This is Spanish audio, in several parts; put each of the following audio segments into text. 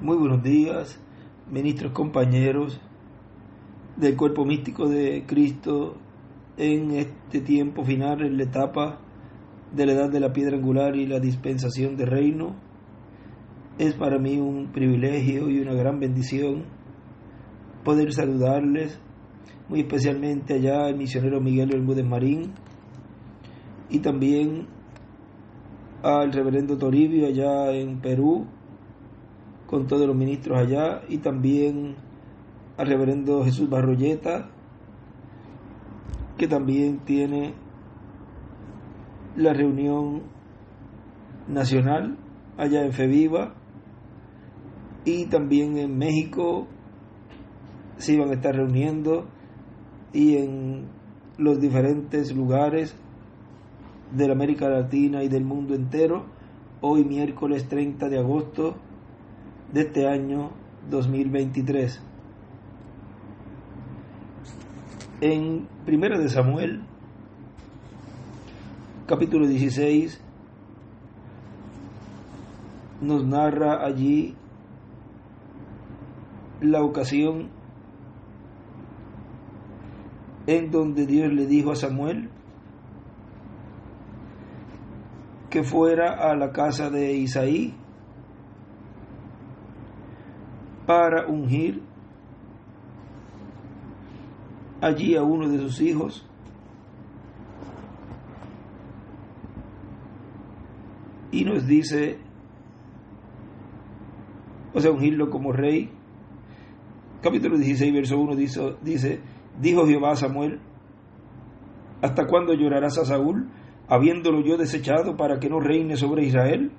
Muy buenos días, ministros, compañeros del cuerpo místico de Cristo en este tiempo final, en la etapa de la edad de la piedra angular y la dispensación de reino. Es para mí un privilegio y una gran bendición poder saludarles, muy especialmente allá el misionero Miguel Bermúdez Marín y también al reverendo Toribio allá en Perú, con todos los ministros allá, y también al reverendo Jesús Barroyeta, que también tiene la reunión nacional allá en FEVIVA, y también en México se iban a estar reuniendo, y en los diferentes lugares de la América Latina y del mundo entero, hoy miércoles 30 de agosto de este año 2023. En 1 de Samuel, capítulo 16, nos narra allí la ocasión en donde Dios le dijo a Samuel que fuera a la casa de Isaí para ungir allí a uno de sus hijos, y nos dice, ungirlo como rey. Capítulo 16, verso 1 dice, dijo Jehová a Samuel, ¿hasta cuándo llorarás a Saúl, habiéndolo yo desechado para que no reine sobre Israel?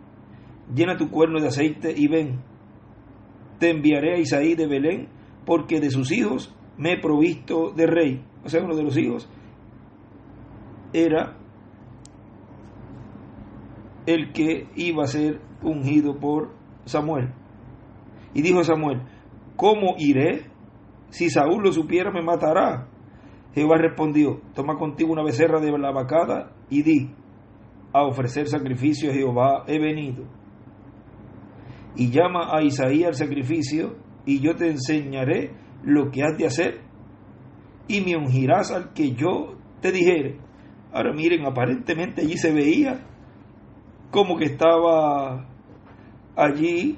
Llena tu cuerno de aceite y ven. Te enviaré a Isaí de Belén, porque de sus hijos me he provisto de rey. Uno de los hijos era el que iba a ser ungido por Samuel. Y dijo Samuel, ¿cómo iré? Si Saúl lo supiera, me matará. Jehová respondió, toma contigo una becerra de la vacada y di, a ofrecer sacrificio a Jehová he venido. Y llama a Isaí al sacrificio, y yo te enseñaré lo que has de hacer, y me ungirás al que yo te dijere. Ahora miren, aparentemente allí se veía como que estaba allí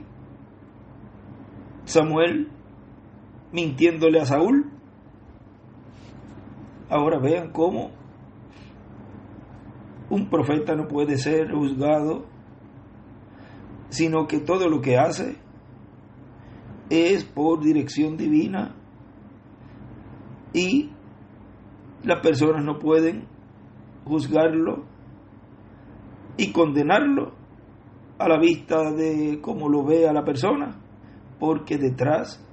Samuel mintiéndole a Saúl. Ahora vean cómo un profeta no puede ser juzgado, sino que todo lo que hace es por dirección divina, y las personas no pueden juzgarlo y condenarlo a la vista de cómo lo vea la persona, porque detrás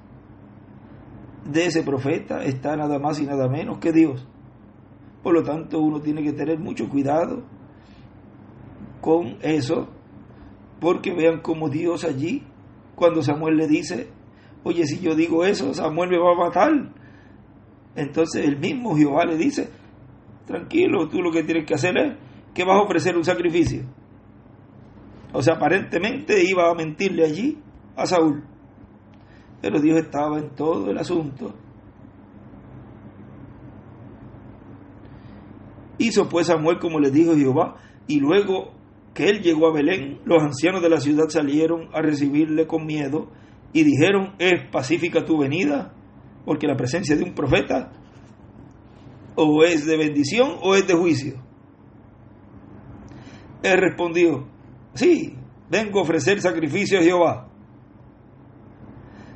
de ese profeta está nada más y nada menos que Dios. Por lo tanto, uno tiene que tener mucho cuidado con eso, porque vean cómo Dios allí, cuando Samuel le dice, oye, si yo digo eso, Samuel me va a matar. Entonces el mismo Jehová le dice, tranquilo, tú lo que tienes que hacer es que vas a ofrecer un sacrificio. Aparentemente iba a mentirle allí a Saúl, pero Dios estaba en todo el asunto. Hizo pues Samuel como le dijo Jehová, y luego que él llegó a Belén, los ancianos de la ciudad salieron a recibirle con miedo y dijeron, ¿es pacífica tu venida? Porque la presencia de un profeta o es de bendición o es de juicio. Él respondió, sí, vengo a ofrecer sacrificio a Jehová.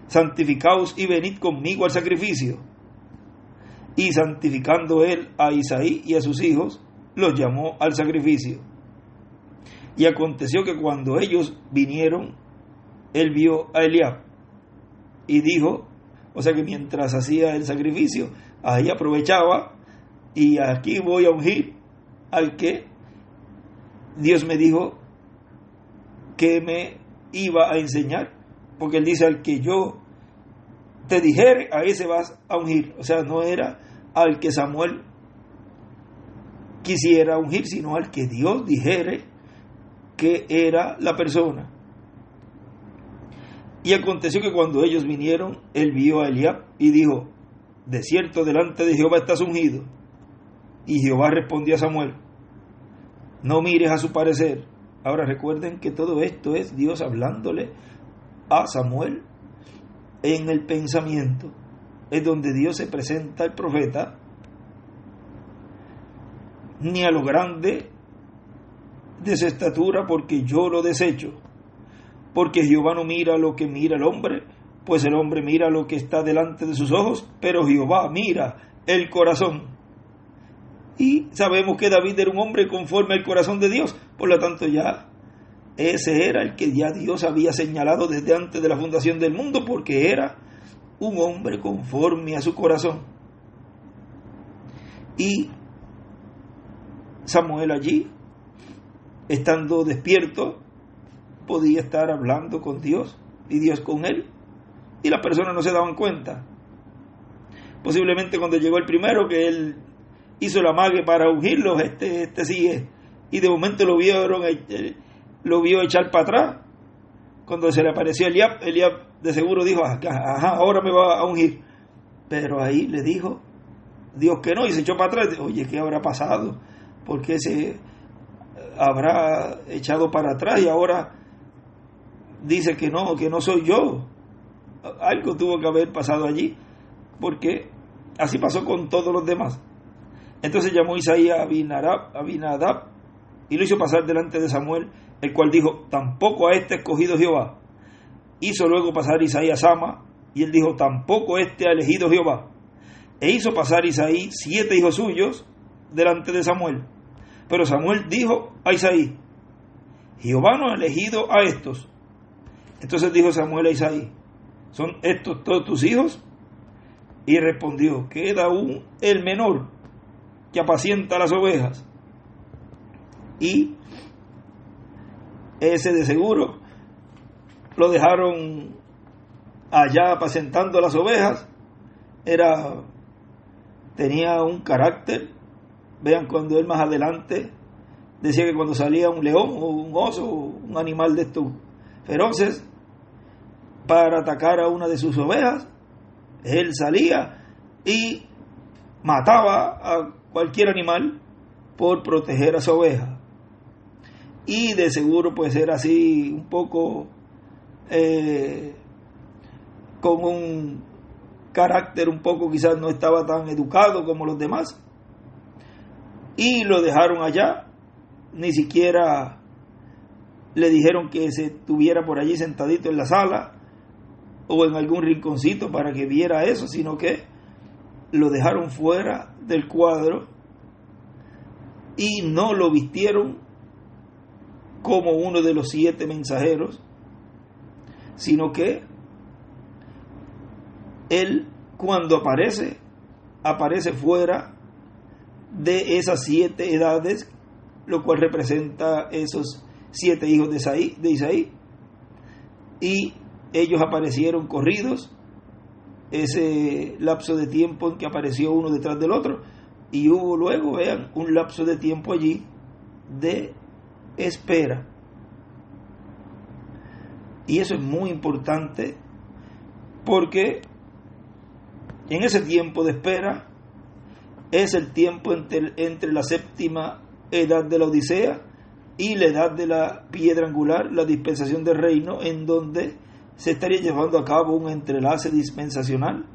Santificaos y venid conmigo al sacrificio. Y santificando él a Isaí y a sus hijos, los llamó al sacrificio. Y aconteció que cuando ellos vinieron, él vio a Eliab y dijo, que mientras hacía el sacrificio, ahí aprovechaba, y aquí voy a ungir al que Dios me dijo que me iba a enseñar, porque él dice, al que yo te dijere, a ese vas a ungir. No era al que Samuel quisiera ungir, sino al que Dios dijere que era la persona. Y aconteció que cuando ellos vinieron, él vio a Eliab y dijo: de cierto, delante de Jehová estás ungido. Y Jehová respondió a Samuel: no mires a su parecer. Ahora recuerden que todo esto es Dios hablándole a Samuel en el pensamiento. Es donde Dios se presenta al profeta, ni a lo grande de su estatura, porque yo lo desecho. Porque Jehová no mira lo que mira el hombre, pues el hombre mira lo que está delante de sus ojos, pero Jehová mira el corazón. Y sabemos que David era un hombre conforme al corazón de Dios, por lo tanto ya ese era el que ya Dios había señalado desde antes de la fundación del mundo, porque era un hombre conforme a su corazón. Y Samuel allí, estando despierto, podía estar hablando con Dios y Dios con él, y las personas no se daban cuenta. Posiblemente cuando llegó el primero, que él hizo la mague para ungirlos, este sigue, y de momento lo vio echar para atrás. Cuando se le apareció Eliab de seguro dijo: ajá, ahora me va a ungir. Pero ahí le dijo Dios que no, y se echó para atrás. Oye, ¿qué habrá pasado? ¿Por qué se habrá echado para atrás y ahora dice que no soy yo? Algo tuvo que haber pasado allí, porque así pasó con todos los demás. Entonces llamó Isaí a Abinadab y lo hizo pasar delante de Samuel, el cual dijo: tampoco a este ha escogido Jehová. Hizo luego pasar Isaí a Sama, y él dijo: tampoco este ha elegido Jehová. E hizo pasar Isaí 7 hijos suyos delante de Samuel. Pero Samuel dijo a Isaí: Jehová no ha elegido a estos. Entonces dijo Samuel a Isaí: ¿son estos todos tus hijos? Y respondió: queda aún el menor, que apacienta las ovejas. Y ese de seguro lo dejaron allá apacentando las ovejas. Tenía un carácter. Vean, cuando él más adelante decía que cuando salía un león o un oso o un animal de estos feroces para atacar a una de sus ovejas, él salía y mataba a cualquier animal por proteger a su oveja. Y de seguro pues era así un poco con un carácter un poco, quizás no estaba tan educado como los demás, y lo dejaron allá. Ni siquiera le dijeron que se estuviera por allí sentadito en la sala o en algún rinconcito para que viera eso, sino que lo dejaron fuera del cuadro y no lo vistieron como uno de los 7 mensajeros, sino que él, cuando aparece fuera de esas 7 edades, lo cual representa esos 7 hijos de Isaí, y ellos aparecieron corridos, ese lapso de tiempo en que apareció uno detrás del otro, y hubo luego, vean, un lapso de tiempo allí de espera. Y eso es muy importante, porque en ese tiempo de espera es el tiempo entre la 7ª edad de la Odisea y la edad de la piedra angular, la dispensación del reino, en donde se estaría llevando a cabo un entrelace dispensacional,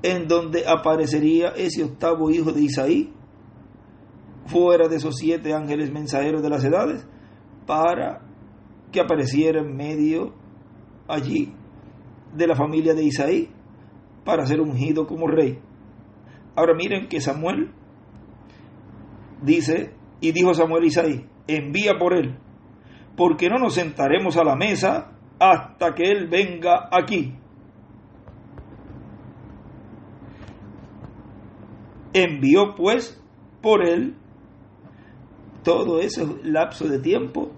en donde aparecería ese 8º hijo de Isaí, fuera de esos 7 ángeles mensajeros de las edades, para que apareciera en medio allí de la familia de Isaí, para ser ungido como rey. Ahora miren que Samuel dice: y dijo Samuel a Isaí: envía por él, porque no nos sentaremos a la mesa hasta que él venga aquí. Envió pues por él todo ese lapso de tiempo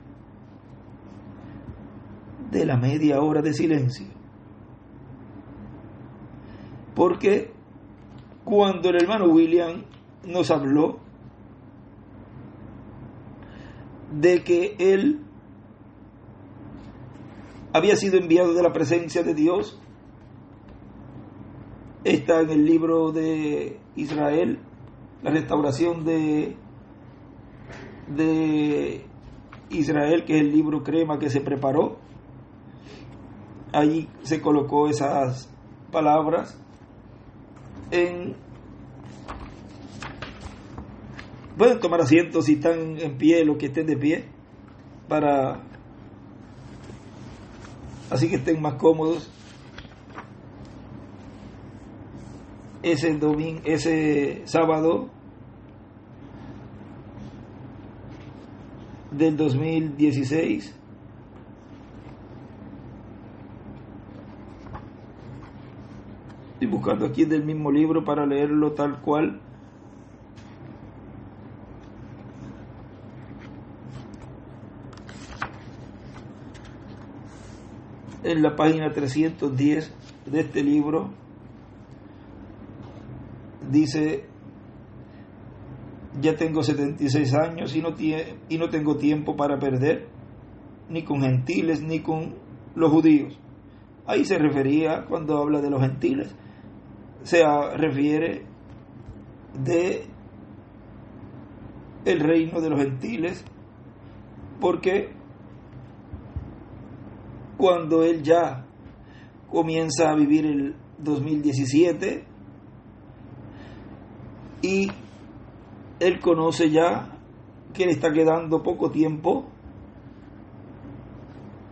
de la media hora de silencio. Porque cuando el hermano William nos habló de que él había sido enviado de la presencia de Dios. Está en el libro de Israel, la restauración de Israel, que es el libro crema que se preparó. Allí se colocó esas palabras pueden tomar asiento si están en pie, los que estén de pie, así que estén más cómodos. Ese sábado del 2016, estoy buscando aquí del mismo libro para leerlo tal cual. En la página 310 de este libro dice: ya tengo 76 años y no tengo tiempo para perder, ni con gentiles ni con los judíos. Ahí se refería, cuando habla de los gentiles, se refiere de el reino de los gentiles, porque cuando él ya comienza a vivir el 2017 y él conoce ya que le está quedando poco tiempo,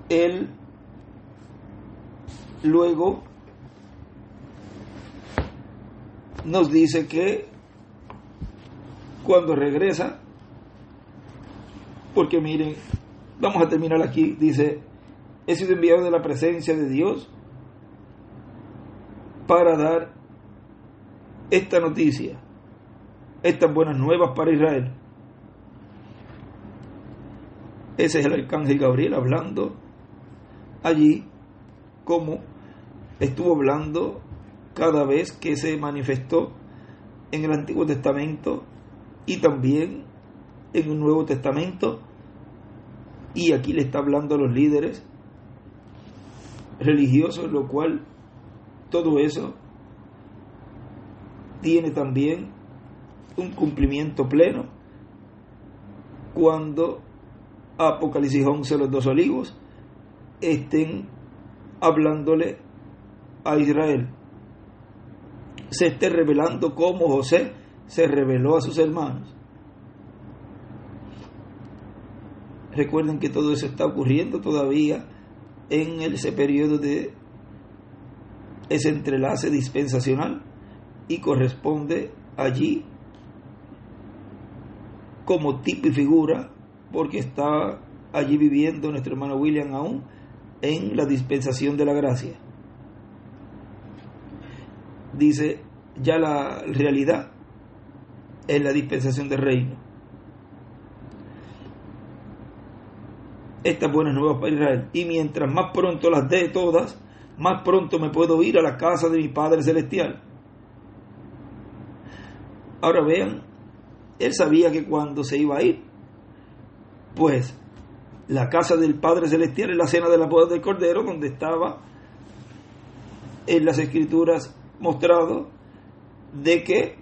él luego nos dice que cuando regresa, porque miren, vamos a terminar aquí, dice: he sido enviado de la presencia de Dios para dar esta noticia, estas buenas nuevas para Israel. Ese es el arcángel Gabriel hablando allí, como estuvo hablando cada vez que se manifestó en el Antiguo Testamento y también en el Nuevo Testamento. Y aquí le está hablando a los líderes religiosos, lo cual todo eso tiene también un cumplimiento pleno cuando Apocalipsis 11, los 2 olivos, estén hablándole a Israel, se esté revelando como José se reveló a sus hermanos. Recuerden que todo eso está ocurriendo todavía en ese periodo de ese entrelace dispensacional, y corresponde allí como tipo y figura, porque está allí viviendo nuestro hermano William aún en la dispensación de la gracia. Dice: ya la realidad es la dispensación del reino. Estas buenas nuevas para Israel, y mientras más pronto las dé todas, más pronto me puedo ir a la casa de mi Padre Celestial. Ahora vean, él sabía que cuando se iba a ir, pues la casa del Padre Celestial es la cena de la boda del Cordero, donde estaba en las Escrituras mostrado de que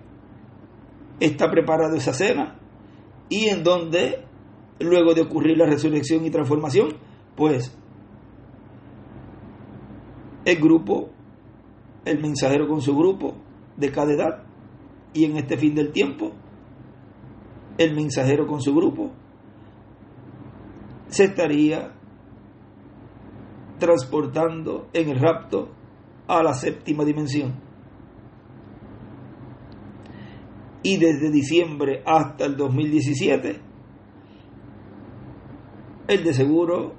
está preparada esa cena, y en donde luego de ocurrir la resurrección y transformación, pues el grupo, el mensajero con su grupo de cada edad, y en este fin del tiempo el mensajero con su grupo se estaría transportando en el rapto a la séptima dimensión. Y desde diciembre hasta el 2017, él de seguro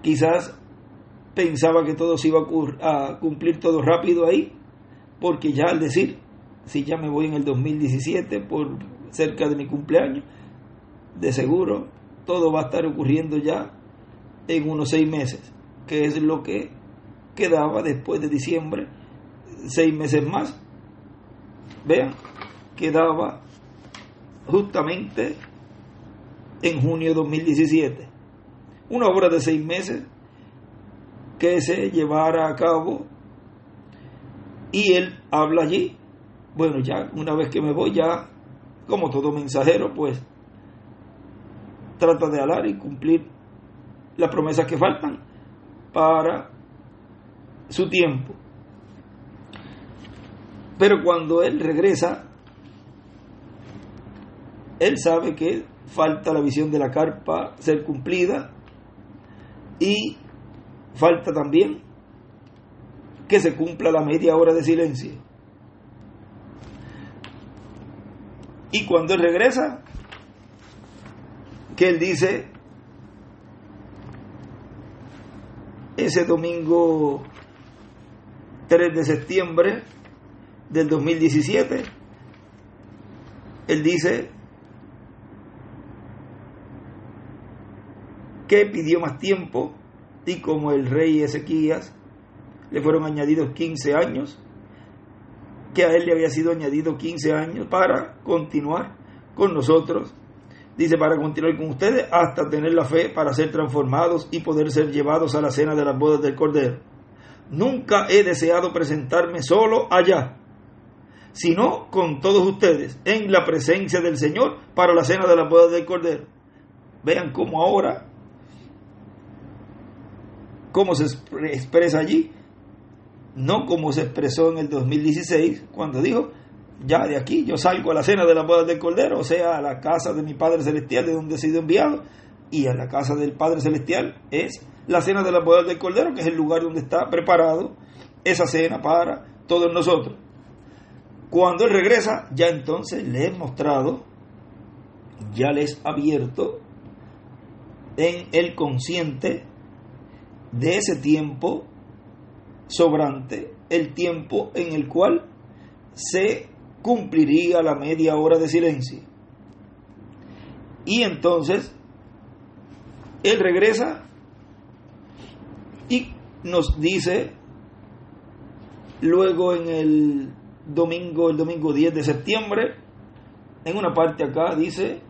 quizás pensaba que todo se iba a cumplir todo rápido ahí, porque ya al decir, si ya me voy en el 2017 por cerca de mi cumpleaños, de seguro todo va a estar ocurriendo ya en unos 6 meses, que es lo que quedaba después de diciembre, 6 meses más. Vean, quedaba justamente en junio de 2017, una obra de 6 meses que se llevara a cabo, y él habla allí. Bueno, ya una vez que me voy, ya como todo mensajero, pues trata de hablar y cumplir las promesas que faltan para su tiempo. Pero cuando él regresa, él sabe que falta la visión de la carpa ser cumplida, y falta también que se cumpla la media hora de silencio. Y cuando él regresa, que él dice, ese domingo 3 de septiembre del 2017, él dice que pidió más tiempo, y como el rey Ezequías le fueron añadidos 15 años, que a él le había sido añadido 15 años para continuar con nosotros. Dice, para continuar con ustedes hasta tener la fe para ser transformados y poder ser llevados a la cena de las bodas del Cordero. Nunca he deseado presentarme solo allá, sino con todos ustedes en la presencia del Señor para la cena de las bodas del Cordero. Vean cómo ahora, cómo se expresa allí, no como se expresó en el 2016, cuando dijo, ya de aquí yo salgo a la cena de las bodas del Cordero, o sea, a la casa de mi Padre Celestial, de donde he sido enviado, y a la casa del Padre Celestial es la cena de las bodas del Cordero, que es el lugar donde está preparado esa cena para todos nosotros. Cuando él regresa, ya entonces le he mostrado, ya les he abierto en el consciente de ese tiempo sobrante, el tiempo en el cual se cumpliría la media hora de silencio. Y entonces él regresa y nos dice luego en el domingo 10 de septiembre, en una parte acá dice,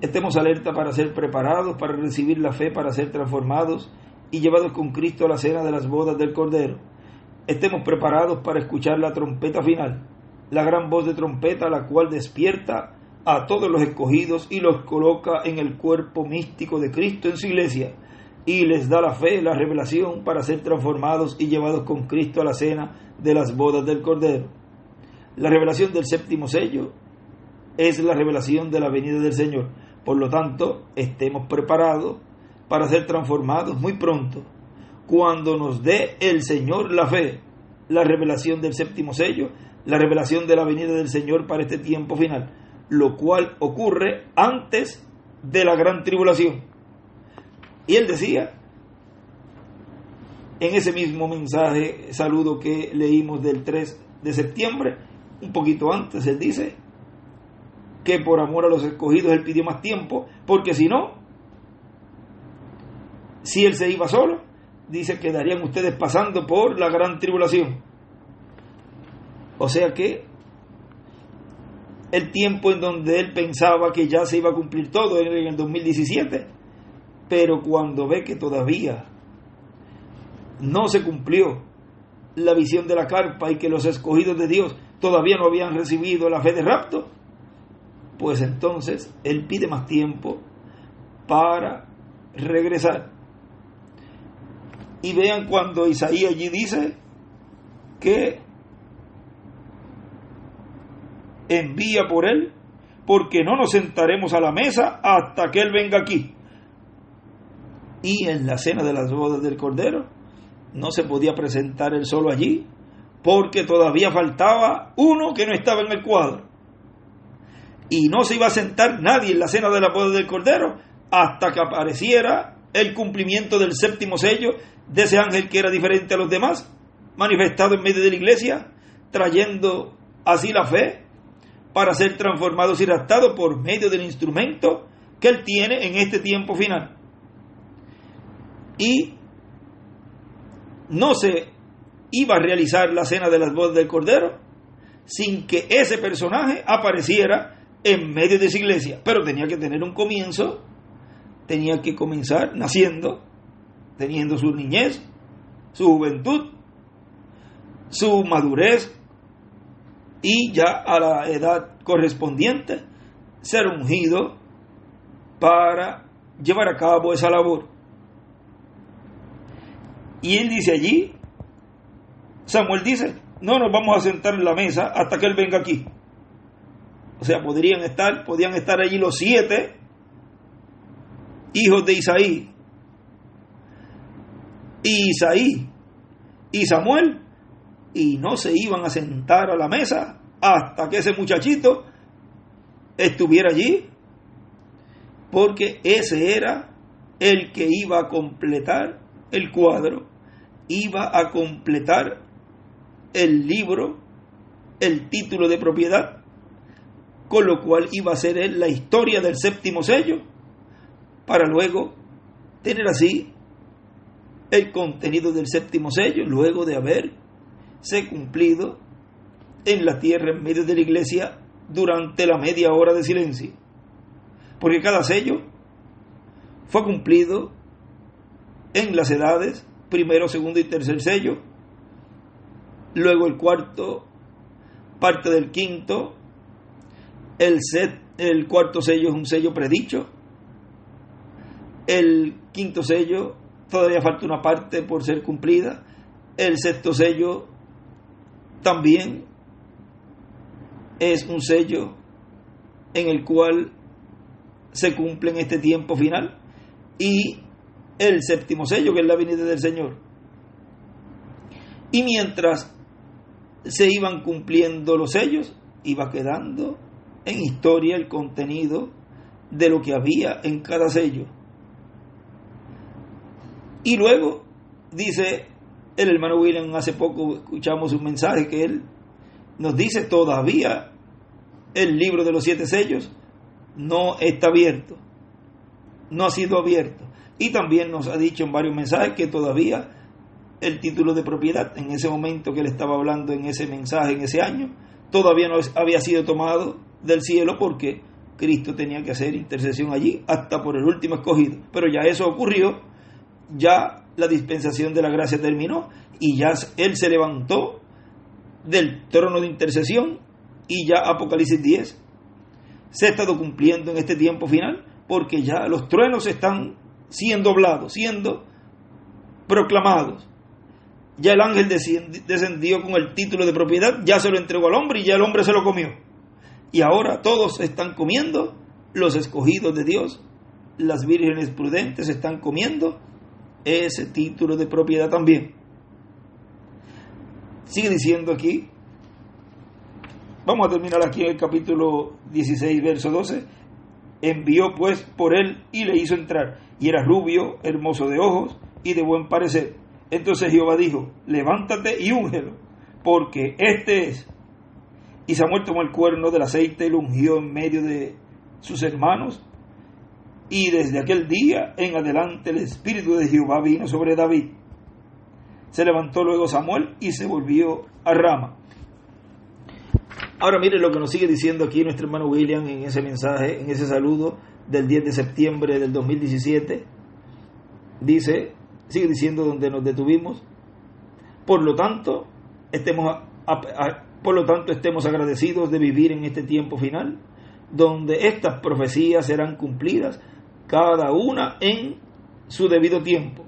estemos alerta para ser preparados, para recibir la fe, para ser transformados y llevados con Cristo a la cena de las bodas del Cordero. Estemos preparados para escuchar la trompeta final, la gran voz de trompeta, la cual despierta a todos los escogidos y los coloca en el cuerpo místico de Cristo en su iglesia, y les da la fe, la revelación para ser transformados y llevados con Cristo a la cena de las bodas del Cordero. La revelación del séptimo sello es la revelación de la venida del Señor. Por lo tanto, estemos preparados para ser transformados muy pronto, cuando nos dé el Señor la fe, la revelación del séptimo sello, la revelación de la venida del Señor para este tiempo final, lo cual ocurre antes de la gran tribulación. Y él decía, en ese mismo mensaje, saludo que leímos del 3 de septiembre, un poquito antes, él dice que por amor a los escogidos él pidió más tiempo, porque si no, si él se iba solo, dice, quedarían ustedes pasando por la gran tribulación. O sea que el tiempo en donde él pensaba que ya se iba a cumplir todo en el 2017, pero cuando ve que todavía no se cumplió la visión de la carpa y que los escogidos de Dios todavía no habían recibido la fe de rapto, pues entonces él pide más tiempo para regresar. Y vean cuando Isaías allí dice que envía por él, porque no nos sentaremos a la mesa hasta que él venga aquí. Y en la cena de las bodas del Cordero no se podía presentar él solo allí, porque todavía faltaba uno que no estaba en el cuadro. Y no se iba a sentar nadie en la cena de las bodas del Cordero hasta que apareciera el cumplimiento del séptimo sello de ese ángel que era diferente a los demás, manifestado en medio de la iglesia, trayendo así la fe para ser transformados y raptados por medio del instrumento que él tiene en este tiempo final. Y no se iba a realizar la cena de las bodas del Cordero sin que ese personaje apareciera en medio de esa iglesia, pero tenía que tener un comienzo, tenía que comenzar naciendo, teniendo su niñez, su juventud, su madurez, y ya a la edad correspondiente ser ungido para llevar a cabo esa labor. Y él dice allí, Samuel dice, no nos vamos a sentar en la mesa hasta que él venga aquí. O sea, podían estar allí los 7 hijos de Isaí, y Samuel, y no se iban a sentar a la mesa hasta que ese muchachito estuviera allí, porque ese era el que iba a completar el cuadro, iba a completar el libro, el título de propiedad, con lo cual iba a ser él la historia del 7º sello, para luego tener así el contenido del 7º sello, luego de haberse cumplido en la tierra, en medio de la iglesia, durante la media hora de silencio. Porque cada sello fue cumplido en las edades, primero, segundo y tercer sello, luego el cuarto, parte del quinto, el cuarto sello es un sello predicho, el quinto sello todavía falta una parte por ser cumplida, el 6º sello también es un sello en el cual se cumple en este tiempo final, y el 7º sello, que es la venida del Señor. Y mientras se iban cumpliendo los sellos, iba quedando en historia el contenido de lo que había en cada sello. Y luego dice el hermano William, hace poco escuchamos un mensaje que él nos dice, todavía el libro de los 7 sellos no está abierto, no ha sido abierto. Y también nos ha dicho en varios mensajes que todavía el título de propiedad, en ese momento que él estaba hablando en ese mensaje, en ese año, todavía no había sido tomado del cielo, porque Cristo tenía que hacer intercesión allí hasta por el último escogido. Pero ya eso ocurrió, ya la dispensación de la gracia terminó, y ya él se levantó del trono de intercesión, y ya Apocalipsis 10 se ha estado cumpliendo en este tiempo final, porque ya los truenos están siendo hablados, siendo proclamados. Ya el ángel descendió con el título de propiedad, ya se lo entregó al hombre y ya el hombre se lo comió. Y ahora todos están comiendo, los escogidos de Dios, las vírgenes prudentes están comiendo ese título de propiedad también. Sigue diciendo aquí, vamos a terminar aquí en el capítulo 16, verso 12. Envió pues por él y le hizo entrar, y era rubio, hermoso de ojos y de buen parecer. Entonces Jehová dijo, levántate y úngelo, porque este es. Y Samuel tomó el cuerno del aceite y lo ungió en medio de sus hermanos, y desde aquel día en adelante el espíritu de Jehová vino sobre David. Se levantó luego Samuel y se volvió a Rama. Ahora mire lo que nos sigue diciendo aquí nuestro hermano William en ese mensaje, en ese saludo del 10 de septiembre del 2017. Dice, sigue diciendo donde nos detuvimos, por lo tanto estemos agradecidos de vivir en este tiempo final, donde estas profecías serán cumplidas, cada una en su debido tiempo.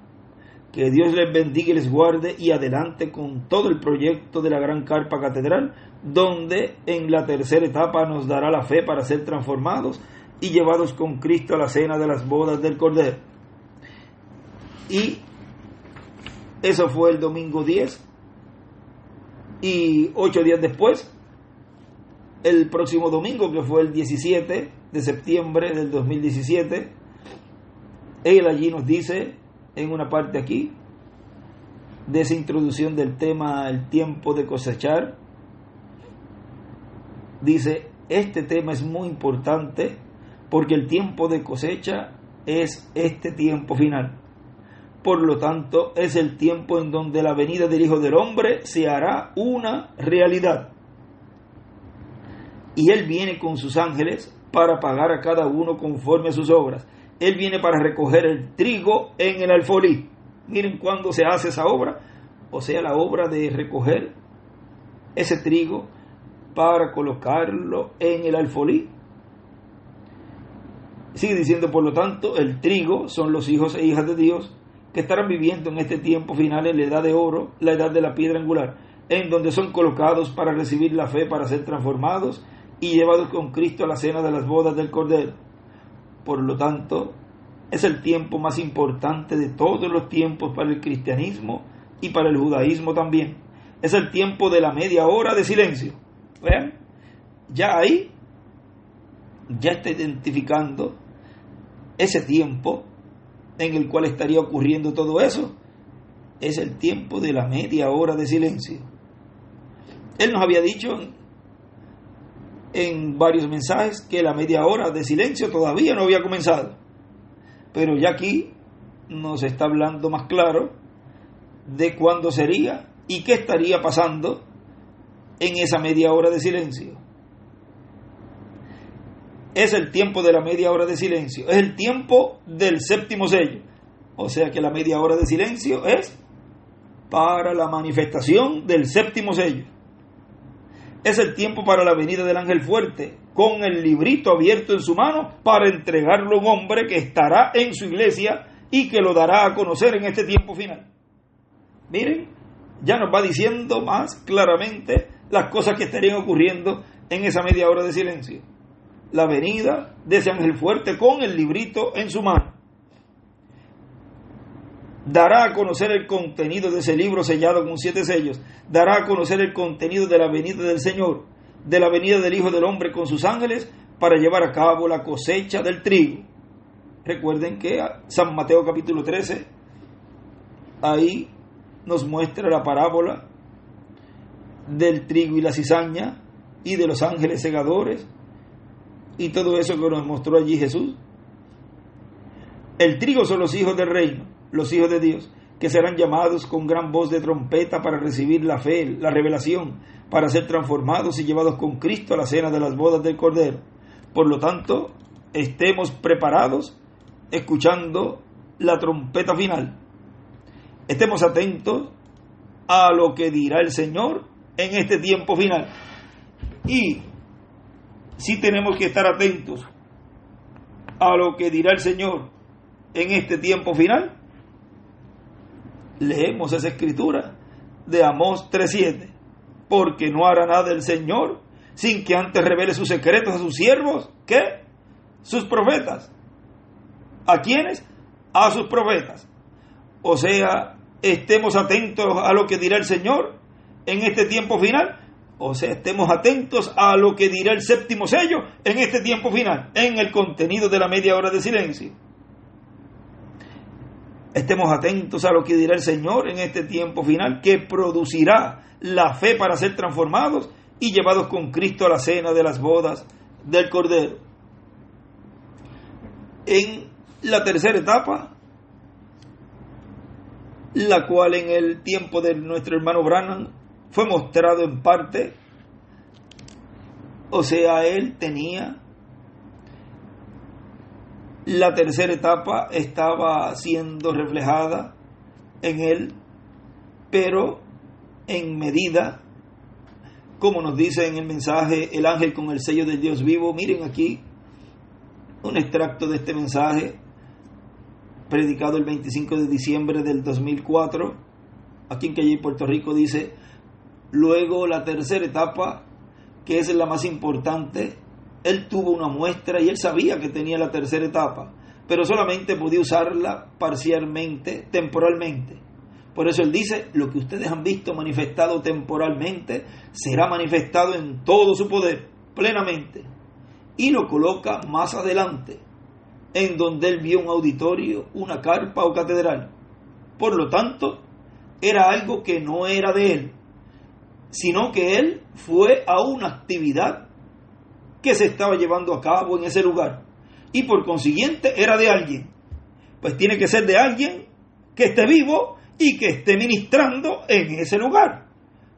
Que Dios les bendiga y les guarde, y adelante con todo el proyecto de la gran carpa catedral, donde en la tercera etapa nos dará la fe para ser transformados y llevados con Cristo a la cena de las bodas del Cordero. Y eso fue el domingo 10, y 8 días después, el próximo domingo, que fue el 17 de septiembre del 2017, él allí nos dice, en una parte aquí, de esa introducción del tema, el tiempo de cosechar, dice, este tema es muy importante, porque el tiempo de cosecha es este tiempo final. Por lo tanto, es el tiempo en donde la venida del Hijo del Hombre se hará una realidad. Y Él viene con sus ángeles para pagar a cada uno conforme a sus obras. Él viene para recoger el trigo en el alfolí. Miren cuándo se hace esa obra, o sea, la obra de recoger ese trigo para colocarlo en el alfolí. Sigue diciendo, por lo tanto, el trigo son los hijos e hijas de Dios que estarán viviendo en este tiempo final en la edad de oro, la edad de la piedra angular, en donde son colocados para recibir la fe, para ser transformados y llevados con Cristo a la cena de las bodas del Cordero. Por lo tanto, es el tiempo más importante de todos los tiempos para el cristianismo y para el judaísmo también. Es el tiempo de la media hora de silencio. ¿Vean? Ya ahí, ya está identificando ese tiempo en el cual estaría ocurriendo todo eso. Es el tiempo de la media hora de silencio. Él nos había dicho en varios mensajes que la media hora de silencio todavía no había comenzado, pero ya aquí nos está hablando más claro de cuándo sería y qué estaría pasando en esa media hora de silencio. Es el tiempo de la media hora de silencio, es el tiempo del séptimo sello, o sea que la media hora de silencio es para la manifestación del séptimo sello. Es el tiempo para la venida del ángel fuerte, con el librito abierto en su mano para entregarlo a un hombre que estará en su iglesia y que lo dará a conocer en este tiempo final. Miren, ya nos va diciendo más claramente las cosas que estarían ocurriendo en esa media hora de silencio. La venida de ese ángel fuerte con el librito en su mano. Dará a conocer el contenido de ese libro sellado con 7 sellos. Dará a conocer el contenido de la venida del Señor, de la venida del Hijo del Hombre con sus ángeles para llevar a cabo la cosecha del trigo. Recuerden que San Mateo capítulo 13, ahí nos muestra la parábola del trigo y la cizaña y de los ángeles segadores y todo eso que nos mostró allí Jesús. El trigo son los hijos del reino, los hijos de Dios, que serán llamados con gran voz de trompeta para recibir la fe, la revelación, para ser transformados y llevados con Cristo a la cena de las bodas del Cordero. Por lo tanto, estemos preparados, escuchando la trompeta final. Estemos atentos a lo que dirá el Señor en este tiempo final. Y si tenemos que estar atentos a lo que dirá el Señor en este tiempo final, leemos esa escritura de Amós 3:7, porque no hará nada el Señor sin que antes revele sus secretos a sus siervos, ¿qué? Sus profetas. ¿A quiénes? A sus profetas. O sea, estemos atentos a lo que dirá el Señor en este tiempo final. O sea, estemos atentos a lo que dirá el séptimo sello en este tiempo final, en el contenido de la media hora de silencio. Estemos atentos a lo que dirá el Señor en este tiempo final, que producirá la fe para ser transformados y llevados con Cristo a la cena de las bodas del Cordero. En la tercera etapa, la cual en el tiempo de nuestro hermano Branham fue mostrado en parte, o sea, él tenía la tercera etapa, estaba siendo reflejada en él, pero en medida, como nos dice en el mensaje el ángel con el sello del Dios vivo. Miren aquí un extracto de este mensaje predicado el 25 de diciembre del 2004 aquí en Calle, Puerto Rico. Dice: luego la tercera etapa, que es la más importante, él tuvo una muestra y él sabía que tenía la tercera etapa, pero solamente podía usarla parcialmente, temporalmente. Por eso él dice: lo que ustedes han visto manifestado temporalmente será manifestado en todo su poder, plenamente. Y lo coloca más adelante, en donde él vio un auditorio, una carpa o catedral. Por lo tanto, era algo que no era de él, sino que él fue a una actividad que se estaba llevando a cabo en ese lugar, y por consiguiente era de alguien. Pues tiene que ser de alguien que esté vivo y que esté ministrando en ese lugar.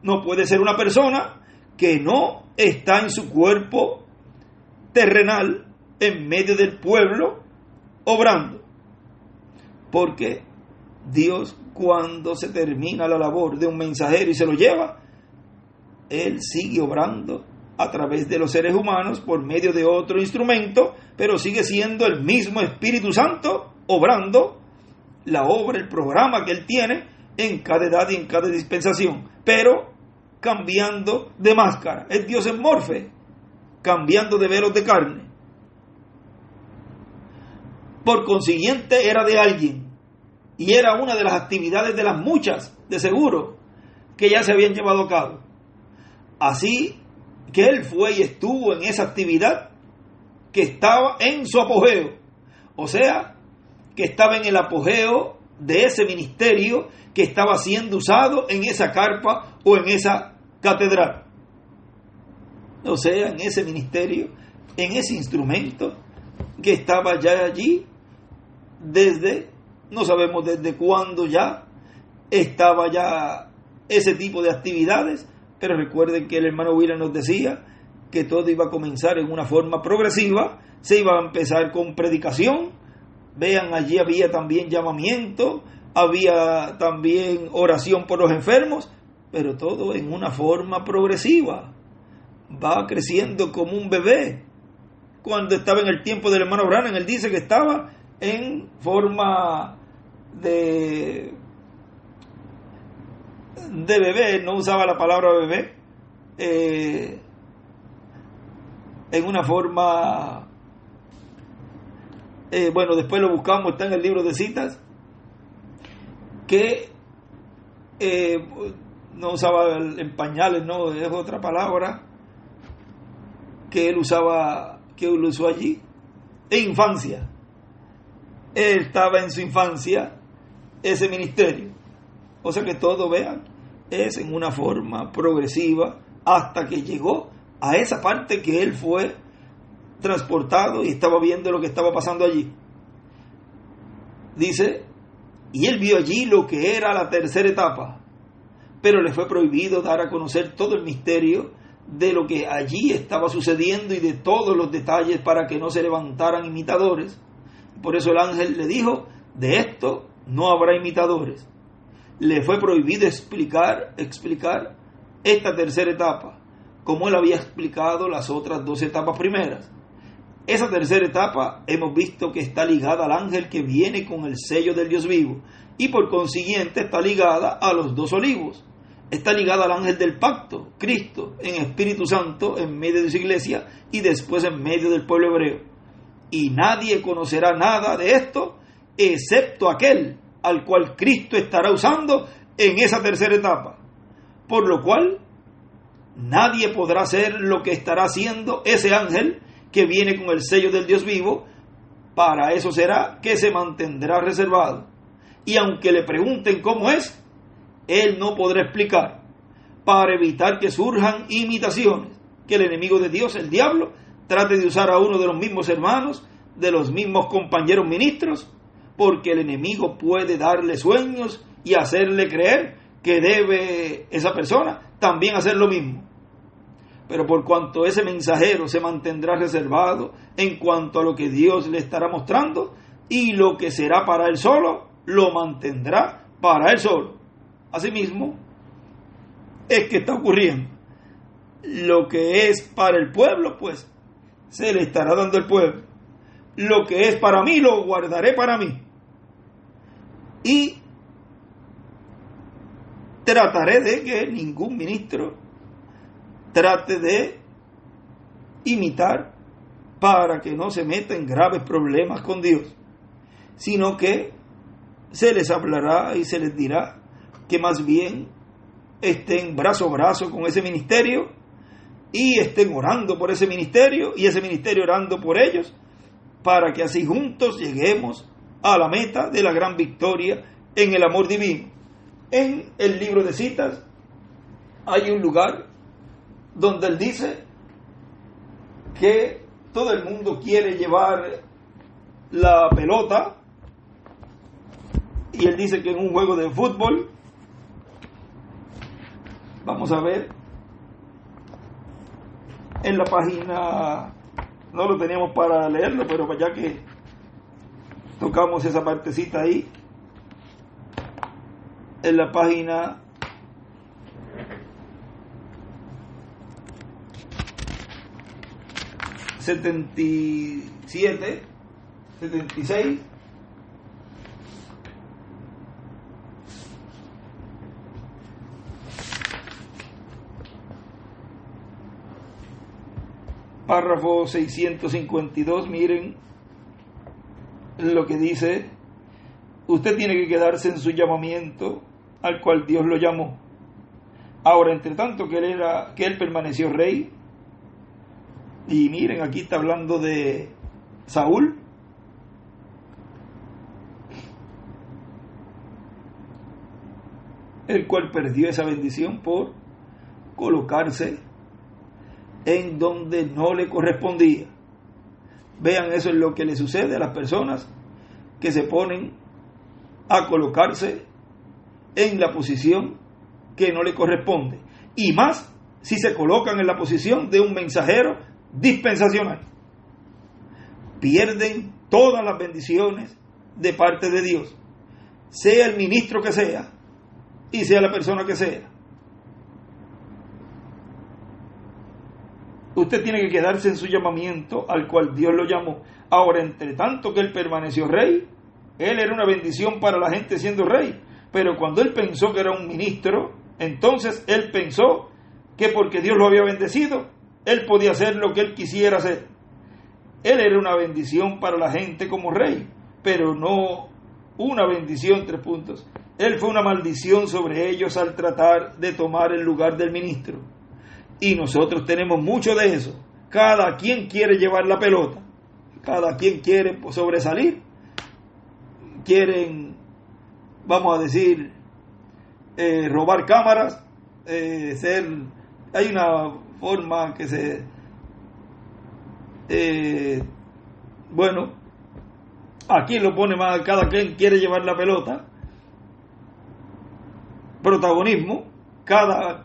No puede ser una persona que no está en su cuerpo terrenal, en medio del pueblo, obrando. Porque Dios, cuando se termina la labor de un mensajero y se lo lleva, Él sigue obrando a través de los seres humanos por medio de otro instrumento, pero sigue siendo el mismo Espíritu Santo obrando la obra, el programa que Él tiene en cada edad y en cada dispensación, pero cambiando de máscara. Es Dios en morfe, cambiando de velos de carne. Por consiguiente, era de alguien, y era una de las actividades de las muchas, de seguro, que ya se habían llevado a cabo. Así que Él fue y estuvo en esa actividad que estaba en su apogeo, o sea, que estaba en el apogeo de ese ministerio que estaba siendo usado en esa carpa o en esa catedral. O sea, en ese ministerio, en ese instrumento que estaba ya allí desde, no sabemos desde cuándo ya, estaba ya ese tipo de actividades, pero recuerden que el hermano William nos decía que todo iba a comenzar en una forma progresiva, se iba a empezar con predicación. Vean, allí había también llamamiento, había también oración por los enfermos, pero todo en una forma progresiva. Va creciendo como un bebé. Cuando estaba en el tiempo del hermano Branham, él dice que estaba en forma de bebé, no usaba la palabra bebé, en una forma, bueno, después lo buscamos, está en el libro de citas, que no usaba en pañales, no, es otra palabra que él usaba, que él usó allí, en infancia. Él estaba en su infancia, ese ministerio. O sea que todo, vean, es en una forma progresiva hasta que llegó a esa parte que él fue transportado y estaba viendo lo que estaba pasando allí. Dice, y él vio allí lo que era la tercera etapa, pero le fue prohibido dar a conocer todo el misterio de lo que allí estaba sucediendo y de todos los detalles para que no se levantaran imitadores. Por eso el ángel le dijo, de esto no habrá imitadores. Le fue prohibido explicar esta tercera etapa, como él había explicado las otras dos etapas primeras. Esa tercera etapa hemos visto que está ligada al ángel que viene con el sello del Dios vivo, y por consiguiente está ligada a los dos olivos. Está ligada al ángel del pacto, Cristo, en Espíritu Santo, en medio de su iglesia, y después en medio del pueblo hebreo. Y nadie conocerá nada de esto, excepto aquel al cual Cristo estará usando en esa tercera etapa. Por lo cual, nadie podrá hacer lo que estará haciendo ese ángel que viene con el sello del Dios vivo. Para eso será que se mantendrá reservado. Y aunque le pregunten cómo es, él no podrá explicar, para evitar que surjan imitaciones, que el enemigo de Dios, el diablo, trate de usar a uno de los mismos hermanos, de los mismos compañeros ministros, porque el enemigo puede darle sueños y hacerle creer que debe esa persona también hacer lo mismo. Pero por cuanto ese mensajero se mantendrá reservado en cuanto a lo que Dios le estará mostrando, y lo que será para él solo, lo mantendrá para él solo. Asimismo, es que está ocurriendo. Lo que es para el pueblo, pues, se le estará dando al pueblo. Lo que es para mí, lo guardaré para mí. Y trataré de que ningún ministro trate de imitar para que no se meta en graves problemas con Dios, sino que se les hablará y se les dirá que más bien estén brazo a brazo con ese ministerio y estén orando por ese ministerio y ese ministerio orando por ellos, para que así juntos lleguemos a la meta de la gran victoria en el amor divino. En el libro de citas hay un lugar donde él dice que todo el mundo quiere llevar la pelota, y él dice que en un juego de fútbol, vamos a ver, en la página, no lo teníamos para leerlo, pero ya que tocamos esa partecita ahí, en la página 77, 76. Párrafo 652, miren lo que dice: usted tiene que quedarse en su llamamiento al cual Dios lo llamó. Ahora, entre tanto que él permaneció rey, y miren, aquí está hablando de Saúl, el cual perdió esa bendición por colocarse en donde no le correspondía. Vean, eso es lo que le sucede a las personas que se ponen a colocarse en la posición que no le corresponde, y más si se colocan en la posición de un mensajero dispensacional. Pierden todas las bendiciones de parte de Dios, sea el ministro que sea y sea la persona que sea. Usted tiene que quedarse en su llamamiento al cual Dios lo llamó. Ahora, entre tanto que él permaneció rey, él era una bendición para la gente siendo rey, pero cuando él pensó que era un ministro, entonces él pensó que porque Dios lo había bendecido, él podía hacer lo que él quisiera hacer. Él era una bendición para la gente como rey, pero no una bendición, 3 puntos. Él fue una maldición sobre ellos al tratar de tomar el lugar del ministro. Y nosotros tenemos mucho de eso. Cada quien quiere llevar la pelota, cada quien quiere sobresalir, quieren, vamos a decir, robar cámaras, hay una forma que bueno, aquí lo pone más, cada quien quiere llevar la pelota, protagonismo, cada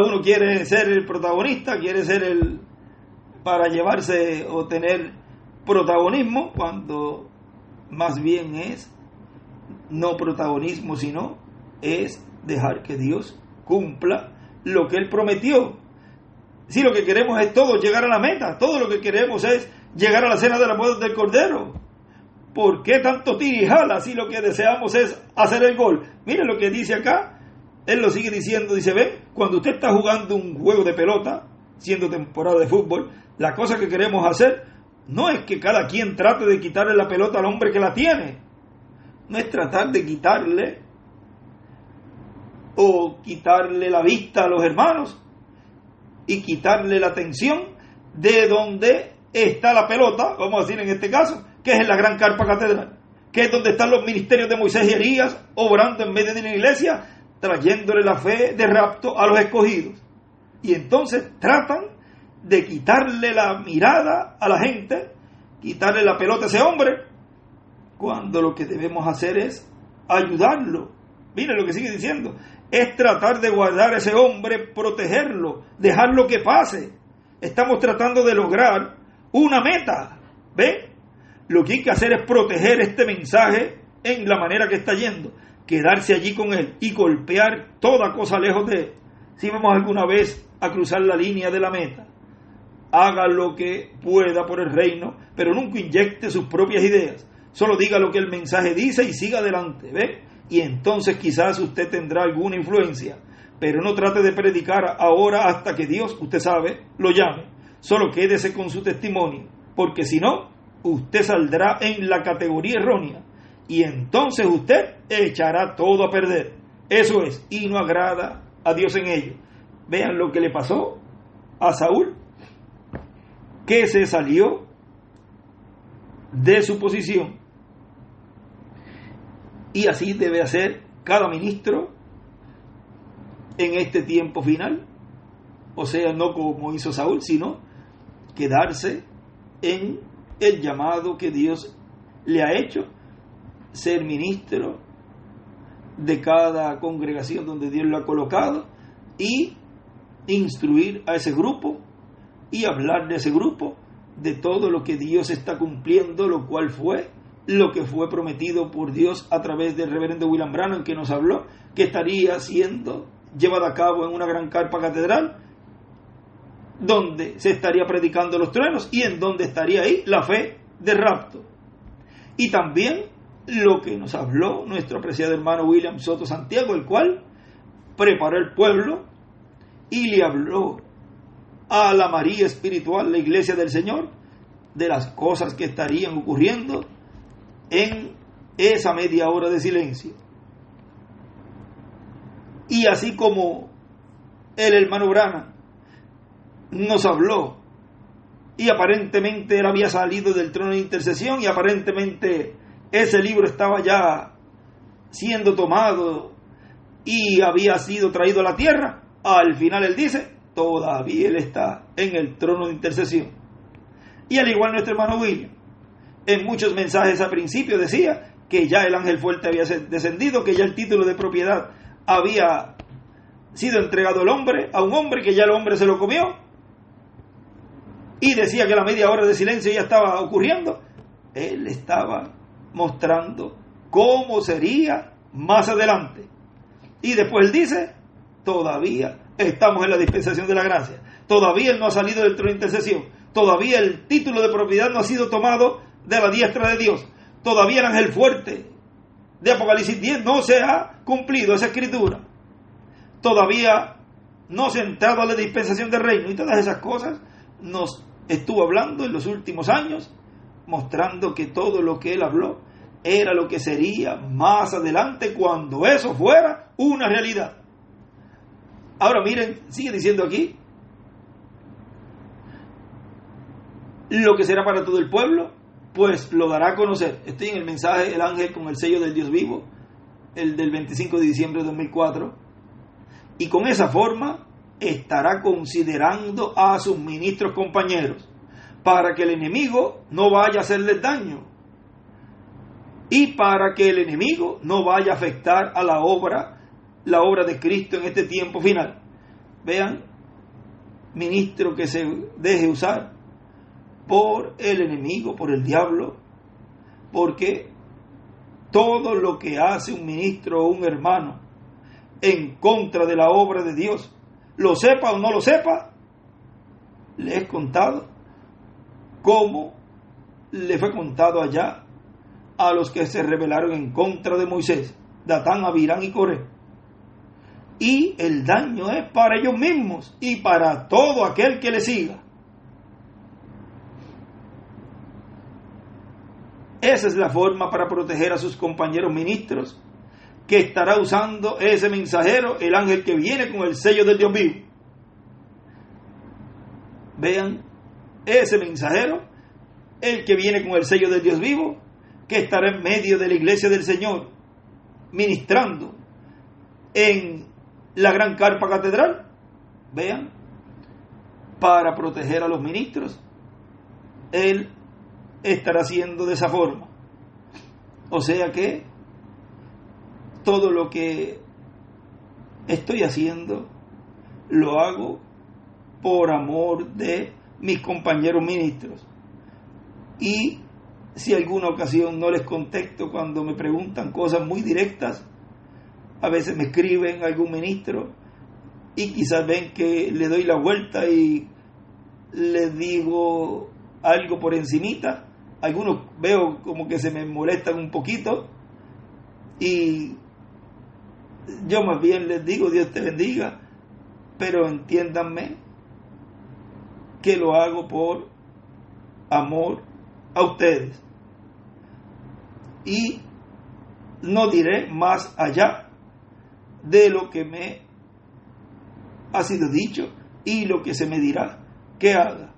uno quiere ser el protagonista, quiere ser para llevarse o tener protagonismo, cuando más bien es no protagonismo, sino es dejar que Dios cumpla lo que Él prometió. Si lo que queremos es todos llegar a la meta, todo lo que queremos es llegar a la cena de la boda del Cordero, ¿por qué tanto tira y jala si lo que deseamos es hacer el gol? Mire lo que dice acá. Él lo sigue diciendo, dice, ven, cuando usted está jugando un juego de pelota, siendo temporada de fútbol, la cosa que queremos hacer no es que cada quien trate de quitarle la pelota al hombre que la tiene, no es tratar de quitarle o quitarle la vista a los hermanos y quitarle la atención de donde está la pelota, vamos a decir en este caso, que es en la gran carpa catedral, que es donde están los ministerios de Moisés y Elías obrando en medio de la iglesia, trayéndole la fe de rapto a los escogidos. Y entonces tratan de quitarle la mirada a la gente, quitarle la pelota a ese hombre, cuando lo que debemos hacer es ayudarlo. Mire lo que sigue diciendo, es tratar de guardar a ese hombre, protegerlo, dejarlo que pase. Estamos tratando de lograr una meta. ¿Ve? Lo que hay que hacer es proteger este mensaje en la manera que está yendo, quedarse allí con él y golpear toda cosa lejos de él. Si vamos alguna vez a cruzar la línea de la meta, haga lo que pueda por el reino, pero nunca inyecte sus propias ideas. Solo diga lo que el mensaje dice y siga adelante, ¿ve? Y entonces quizás usted tendrá alguna influencia, pero no trate de predicar ahora hasta que Dios, usted sabe, lo llame. Solo quédese con su testimonio, porque si no, usted saldrá en la categoría errónea y entonces usted echará todo a perder. Eso es, y no agrada a Dios en ello. Vean lo que le pasó a Saúl, que se salió de su posición. Y así debe hacer cada ministro en este tiempo final. O sea, no como hizo Saúl, sino quedarse en el llamado que Dios le ha hecho, ser ministro de cada congregación donde Dios lo ha colocado y instruir a ese grupo y hablar de ese grupo de todo lo que Dios está cumpliendo, lo cual fue lo que fue prometido por Dios a través del reverendo William Branham, que nos habló que estaría siendo llevada a cabo en una gran carpa catedral, donde se estaría predicando los truenos y en donde estaría ahí la fe de rapto. Y también lo que nos habló nuestro apreciado hermano William Soto Santiago, el cual preparó el pueblo y le habló a la María espiritual, la iglesia del Señor, de las cosas que estarían ocurriendo en esa media hora de silencio. Y así como el hermano Branham nos habló y aparentemente él había salido del trono de intercesión y aparentemente ese libro estaba ya siendo tomado y había sido traído a la tierra, al final él dice, todavía él está en el trono de intercesión. Y al igual nuestro hermano William, en muchos mensajes al principio decía que ya el ángel fuerte había descendido, que ya el título de propiedad había sido entregado al hombre, a un hombre, que ya el hombre se lo comió, y decía que la media hora de silencio ya estaba ocurriendo. Él estaba mostrando cómo sería más adelante. Y después él dice, todavía estamos en la dispensación de la gracia, todavía él no ha salido del trono de intercesión, todavía el título de propiedad no ha sido tomado de la diestra de Dios, todavía el ángel fuerte de Apocalipsis 10 no se ha cumplido esa escritura, todavía no se ha entrado a la dispensación del reino. Y todas esas cosas nos estuvo hablando en los últimos años, mostrando que todo lo que él habló era lo que sería más adelante cuando eso fuera una realidad. Ahora miren, sigue diciendo aquí, lo que será para todo el pueblo, pues lo dará a conocer. Estoy en el mensaje El ángel con el sello del Dios vivo, el del 25 de diciembre de 2004, y con esa forma estará considerando a sus ministros compañeros, para que el enemigo no vaya a hacerles daño, y para que el enemigo no vaya a afectar a la obra de Cristo en este tiempo final. Vean, ministro que se deje usar por el enemigo, por el diablo, porque todo lo que hace un ministro o un hermano en contra de la obra de Dios, lo sepa o no lo sepa, le he contado como le fue contado allá a los que se rebelaron en contra de Moisés, Datán, Abirán y Coré. Y el daño es para ellos mismos y para todo aquel que le siga. Esa es la forma para proteger a sus compañeros ministros, que estará usando ese mensajero, el ángel que viene con el sello del Dios vivo. Vean, ese mensajero, el que viene con el sello del Dios vivo, que estará en medio de la iglesia del Señor, ministrando en la gran carpa catedral. Vean, para proteger a los ministros, él estará haciendo de esa forma. O sea que todo lo que estoy haciendo lo hago por amor de mis compañeros ministros. Y si alguna ocasión no les contesto cuando me preguntan cosas muy directas, a veces me escriben algún ministro y quizás ven que le doy la vuelta y les digo algo por encimita. Algunos veo como que se me molestan un poquito y yo más bien les digo, Dios te bendiga, pero entiéndanme que lo hago por amor a ustedes. Y no diré más allá de lo que me ha sido dicho y lo que se me dirá que haga.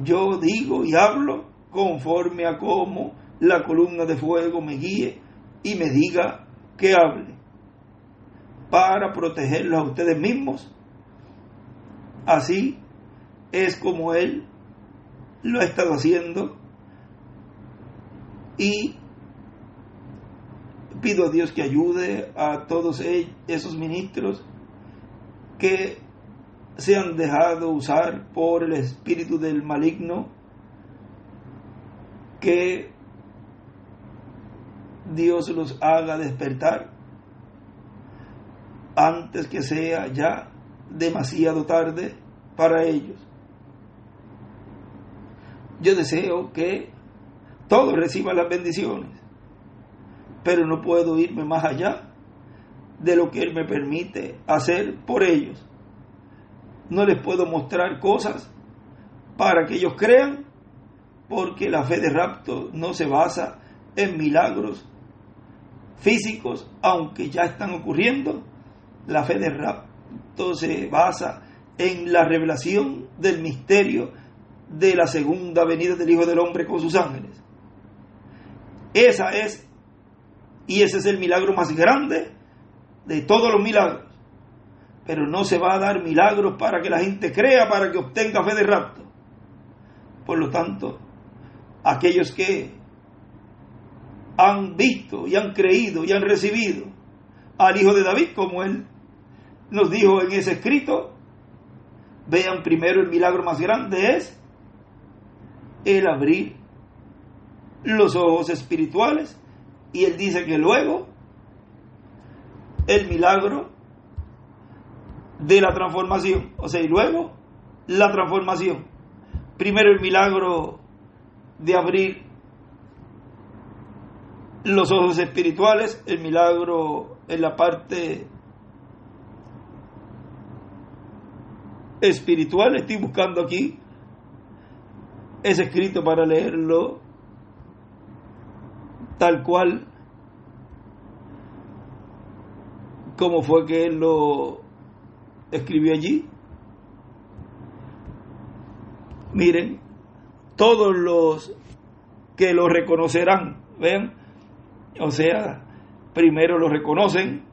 Yo digo y hablo conforme a cómo la columna de fuego me guíe y me diga que hable, para protegerlos a ustedes mismos. Así es como Él lo ha estado haciendo, y pido a Dios que ayude a todos esos ministros que se han dejado usar por el espíritu del maligno, que Dios los haga despertar antes que sea ya demasiado tarde para ellos. Yo deseo que todos reciban las bendiciones, pero no puedo irme más allá de lo que Él me permite hacer por ellos. No les puedo mostrar cosas para que ellos crean, porque la fe de rapto no se basa en milagros físicos, aunque ya están ocurriendo. La fe de rapto se basa en la revelación del misterio de la segunda venida del Hijo del Hombre con sus ángeles. Ese es el milagro más grande de todos los milagros. Pero no se va a dar milagros para que la gente crea, para que obtenga fe de rapto. Por lo tanto, aquellos que han visto y han creído y han recibido al Hijo de David, como Él nos dijo en ese escrito, vean primero el milagro más grande es el abrir los ojos espirituales, y Él dice que luego el milagro de la transformación, o sea, y luego la transformación. Primero el milagro de abrir los ojos espirituales, el milagro en la parte espiritual. Estoy buscando aquí ese escrito para leerlo tal cual como fue que Él lo escribió allí. Miren, todos los que lo reconocerán, vean, o sea, primero lo reconocen.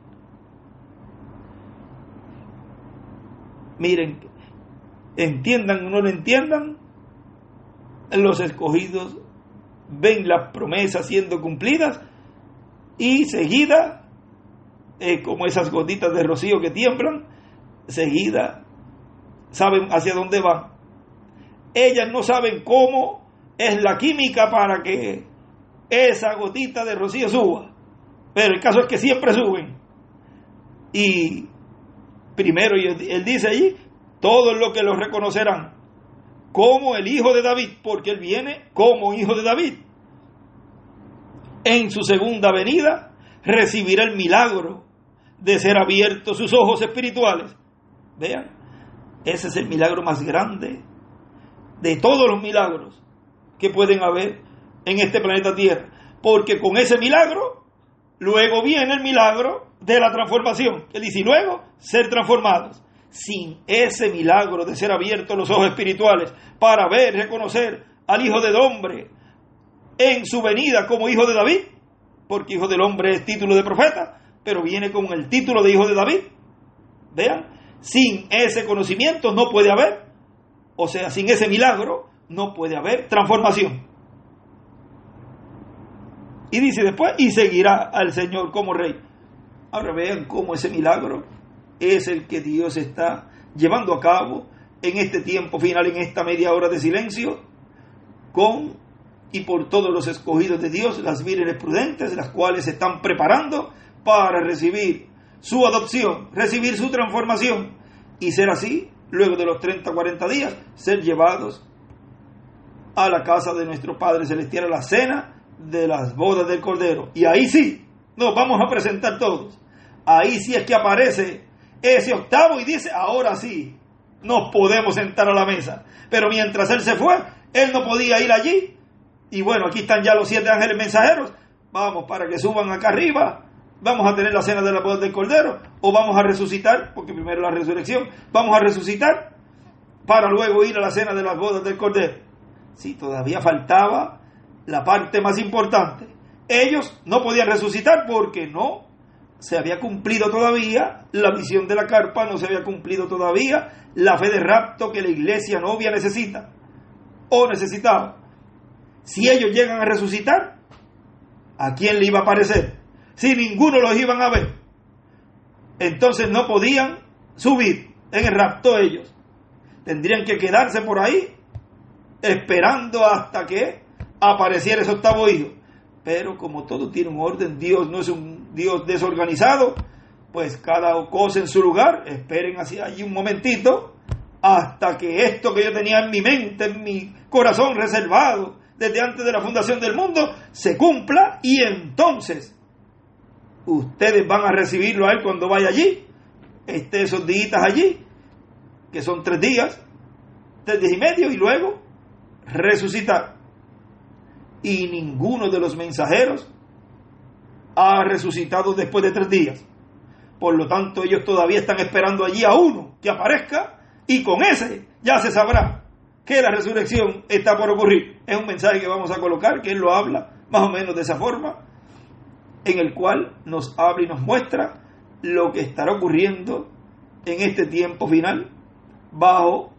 Miren, entiendan o no lo entiendan, los escogidos ven las promesas siendo cumplidas y seguida, como esas gotitas de rocío que tiemblan, seguida saben hacia dónde van. Ellas no saben cómo es la química para que esa gotita de rocío suba, pero el caso es que siempre suben. Y primero Él dice allí, todos los que lo reconocerán como el Hijo de David, porque Él viene como Hijo de David. En su segunda venida recibirá el milagro de ser abiertos sus ojos espirituales. Vean, ese es el milagro más grande de todos los milagros que pueden haber en este planeta Tierra, porque con ese milagro luego viene el milagro de la transformación. Él dice, y luego ser transformados. Sin ese milagro de ser abiertos los ojos espirituales para ver, reconocer al Hijo del Hombre en su venida como Hijo de David, porque Hijo del Hombre es título de profeta, pero viene con el título de Hijo de David. Vean, sin ese conocimiento no puede haber, o sea, sin ese milagro no puede haber transformación. Y dice después, y seguirá al Señor como Rey. Ahora vean cómo ese milagro es el que Dios está llevando a cabo en este tiempo final, en esta media hora de silencio, con y por todos los escogidos de Dios, las vírgenes prudentes, las cuales se están preparando para recibir su adopción, recibir su transformación, y ser así, luego de los 30-40 días, ser llevados a la casa de nuestro Padre Celestial, a la cena de las bodas del Cordero. Y ahí sí, nos vamos a presentar todos. Ahí sí es que aparece ese octavo y dice, ahora sí, nos podemos sentar a la mesa. Pero mientras Él se fue, Él no podía ir allí. Y bueno, aquí están ya los 7 ángeles mensajeros. Vamos para que suban acá arriba. Vamos a tener la cena de la boda del Cordero. O vamos a resucitar, porque primero la resurrección. Vamos a resucitar para luego ir a la cena de las bodas del Cordero. Sí, todavía faltaba la parte más importante. Ellos no podían resucitar porque no se había cumplido todavía la visión de la carpa, no se había cumplido todavía la fe de rapto que la iglesia novia necesita o necesitaba. Si ellos llegan a resucitar, ¿a quién le iba a aparecer? Si ninguno los iban a ver, entonces no podían subir en el rapto ellos. Tendrían que quedarse por ahí esperando hasta que apareciera ese octavo hijo. Pero como todo tiene un orden, Dios no es un Dios desorganizado, pues cada cosa en su lugar. Esperen así allí un momentito hasta que esto que yo tenía en mi mente, en mi corazón reservado desde antes de la fundación del mundo, se cumpla, y entonces ustedes van a recibirlo a Él cuando vaya allí, esté esos días allí, que son 3 días, 3 días y medio, y luego resucitar. Y ninguno de los mensajeros ha resucitado después de 3 días. Por lo tanto, ellos todavía están esperando allí a uno que aparezca, y con ese ya se sabrá que la resurrección está por ocurrir. Es un mensaje que vamos a colocar, que Él lo habla más o menos de esa forma, en el cual nos habla y nos muestra lo que estará ocurriendo en este tiempo final bajo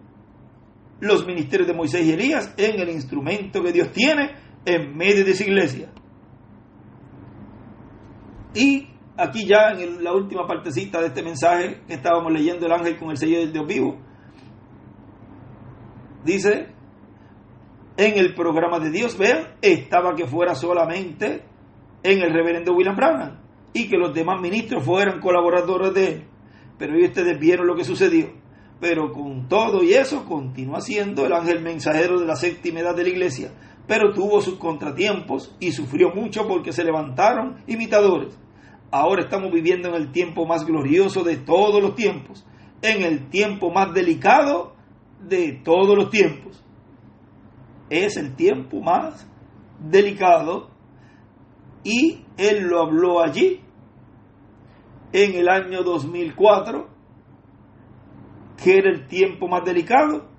los ministerios de Moisés y Elías, en el instrumento que Dios tiene en medio de esa iglesia. Y aquí ya en la última partecita de este mensaje que estábamos leyendo, el ángel con el sello del Dios vivo, dice: en el programa de Dios, vean, estaba que fuera solamente en el reverendo William Branham y que los demás ministros fueran colaboradores de él. Pero hoy ustedes vieron lo que sucedió. Pero con todo y eso, continúa siendo el ángel mensajero de la séptima edad de la iglesia. Pero tuvo sus contratiempos y sufrió mucho porque se levantaron imitadores. Ahora estamos viviendo en el tiempo más glorioso de todos los tiempos, en el tiempo más delicado de todos los tiempos. Es el tiempo más delicado, y él lo habló allí en el año 2004, que era el tiempo más delicado.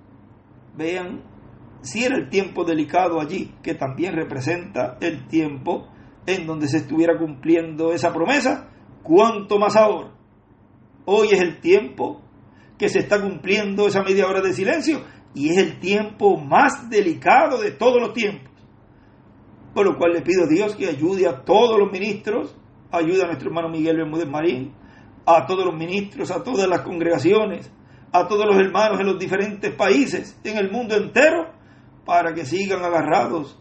Vean, si era el tiempo delicado allí, que también representa el tiempo en donde se estuviera cumpliendo esa promesa, ¿cuánto más ahora? Hoy es el tiempo que se está cumpliendo esa media hora de silencio, y es el tiempo más delicado de todos los tiempos. Por lo cual le pido a Dios que ayude a todos los ministros, ayude a nuestro hermano Miguel Bermúdez Marín, a todos los ministros, a todas las congregaciones, a todos los hermanos en los diferentes países, en el mundo entero, para que sigan agarrados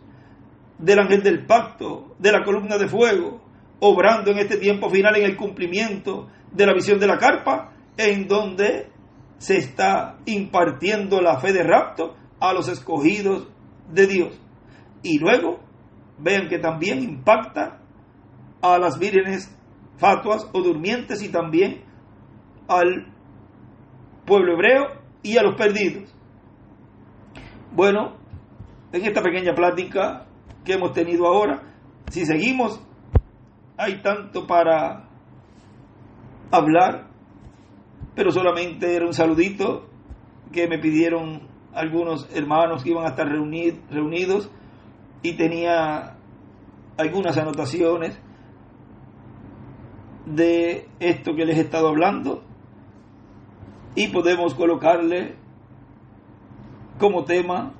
del ángel del pacto, de la columna de fuego, obrando en este tiempo final en el cumplimiento de la visión de la carpa, en donde se está impartiendo la fe de rapto a los escogidos de Dios. Y luego vean que también impacta a las vírgenes fatuas o durmientes, y también al pueblo hebreo y a los perdidos. Bueno, en esta pequeña plática que hemos tenido ahora, si seguimos, hay tanto para hablar, pero solamente era un saludito que me pidieron algunos hermanos que iban a estar reunidos, y tenía algunas anotaciones de esto que les he estado hablando, y podemos colocarle como tema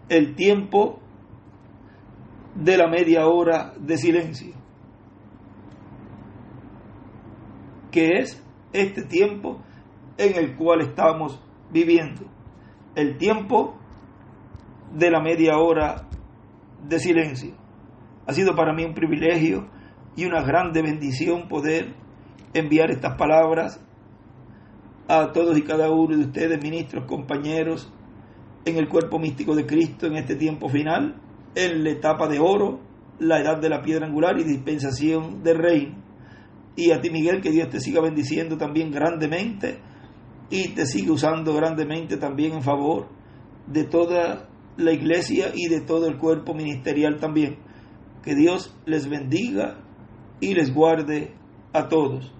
el tiempo de la media hora de silencio, que es este tiempo en el cual estamos viviendo, el tiempo de la media hora de silencio. Ha sido para mí un privilegio y una grande bendición poder enviar estas palabras a todos y cada uno de ustedes, ministros, compañeros, en el cuerpo místico de Cristo, en este tiempo final, en la etapa de oro, la edad de la piedra angular y dispensación del reino. Y a ti, Miguel, que Dios te siga bendiciendo también grandemente, y te siga usando grandemente también en favor de toda la iglesia y de todo el cuerpo ministerial también. Que Dios les bendiga y les guarde a todos.